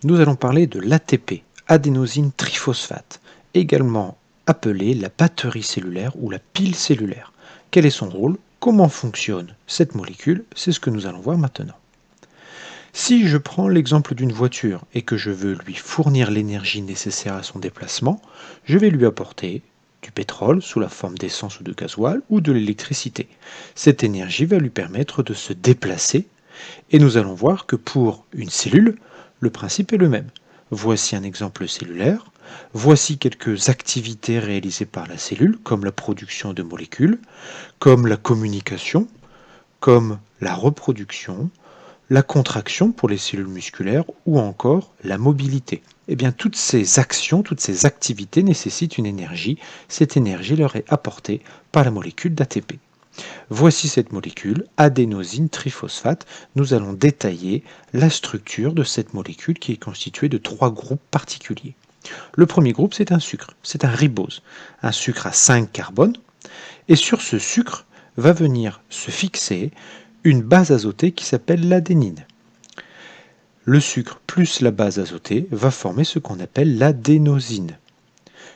nous allons parler de l'ATP, adénosine triphosphate, également appelée la batterie cellulaire ou la pile cellulaire. Quel est son rôle? Comment fonctionne cette molécule? C'est ce que nous allons voir maintenant. Si je prends l'exemple d'une voiture et que je veux lui fournir l'énergie nécessaire à son déplacement, je vais lui apporter du pétrole sous la forme d'essence ou de gasoil ou de l'électricité. Cette énergie va lui permettre de se déplacer et nous allons voir que pour une cellule, le principe est le même. Voici un exemple cellulaire. Voici quelques activités réalisées par la cellule, comme la production de molécules, comme la communication, comme la reproduction, la contraction pour les cellules musculaires ou encore la mobilité. Eh bien, toutes ces actions, toutes ces activités nécessitent une énergie. Cette énergie leur est apportée par la molécule d'ATP. Voici cette molécule, adénosine triphosphate. Nous allons détailler la structure de cette molécule qui est constituée de 3 groupes particuliers. Le premier groupe, c'est un sucre, c'est un ribose, un sucre à 5 carbones. Et sur ce sucre va venir se fixer une base azotée qui s'appelle l'adénine. Le sucre plus la base azotée va former ce qu'on appelle l'adénosine.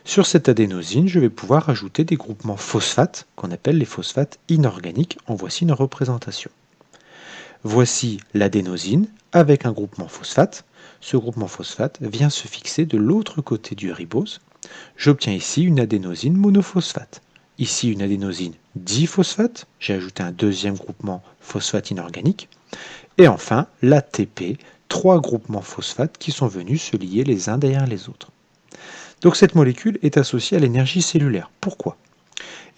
Sur cette adénosine, je vais pouvoir ajouter des groupements phosphates, qu'on appelle les phosphates inorganiques. En voici une représentation. Voici l'adénosine avec un groupement phosphate. Ce groupement phosphate vient se fixer de l'autre côté du ribose. J'obtiens ici une adénosine monophosphate. Ici une adénosine diphosphate. J'ai ajouté un deuxième groupement phosphate inorganique. Et enfin, l'ATP, 3 groupements phosphates qui sont venus se lier les uns derrière les autres. Donc cette molécule est associée à l'énergie cellulaire. Pourquoi?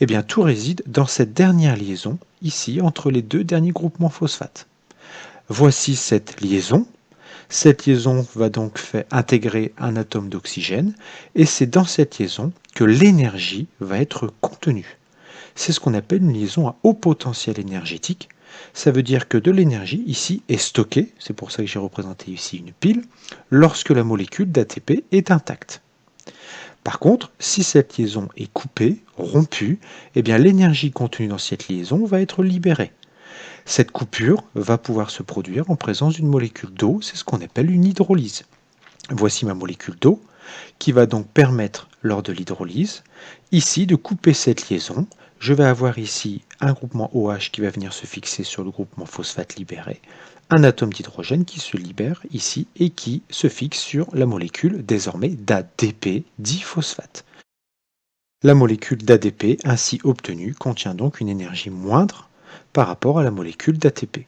Eh bien, tout réside dans cette dernière liaison, ici, entre les 2 derniers groupements phosphates. Voici cette liaison. Cette liaison va donc intégrer un atome d'oxygène, et c'est dans cette liaison que l'énergie va être contenue. C'est ce qu'on appelle une liaison à haut potentiel énergétique. Ça veut dire que de l'énergie, ici, est stockée, c'est pour ça que j'ai représenté ici une pile, lorsque la molécule d'ATP est intacte. Par contre, si cette liaison est coupée, rompue, eh bien l'énergie contenue dans cette liaison va être libérée. Cette coupure va pouvoir se produire en présence d'une molécule d'eau, c'est ce qu'on appelle une hydrolyse. Voici ma molécule d'eau qui va donc permettre, lors de l'hydrolyse, ici de couper cette liaison. Je vais avoir ici un groupement OH qui va venir se fixer sur le groupement phosphate libéré, un atome d'hydrogène qui se libère ici et qui se fixe sur la molécule désormais d'ADP diphosphate. La molécule d'ADP ainsi obtenue contient donc une énergie moindre par rapport à la molécule d'ATP.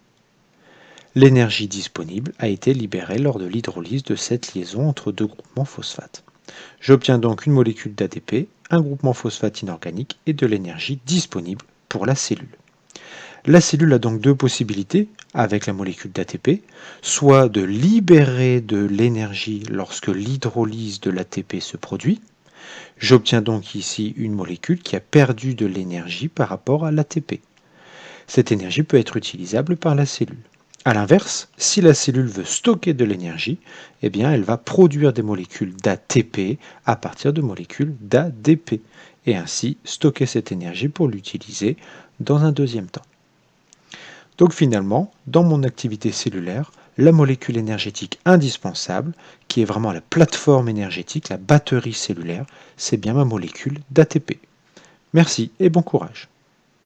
L'énergie disponible a été libérée lors de l'hydrolyse de cette liaison entre 2 groupements phosphates. J'obtiens donc une molécule d'ADP, un groupement phosphate inorganique et de l'énergie disponible pour la cellule. La cellule a donc 2 possibilités avec la molécule d'ATP, soit de libérer de l'énergie lorsque l'hydrolyse de l'ATP se produit. J'obtiens donc ici une molécule qui a perdu de l'énergie par rapport à l'ATP. Cette énergie peut être utilisable par la cellule. A l'inverse, si la cellule veut stocker de l'énergie, eh bien elle va produire des molécules d'ATP à partir de molécules d'ADP et ainsi stocker cette énergie pour l'utiliser dans un deuxième temps. Donc finalement, dans mon activité cellulaire, la molécule énergétique indispensable, qui est vraiment la plateforme énergétique, la batterie cellulaire, c'est bien ma molécule d'ATP. Merci et bon courage.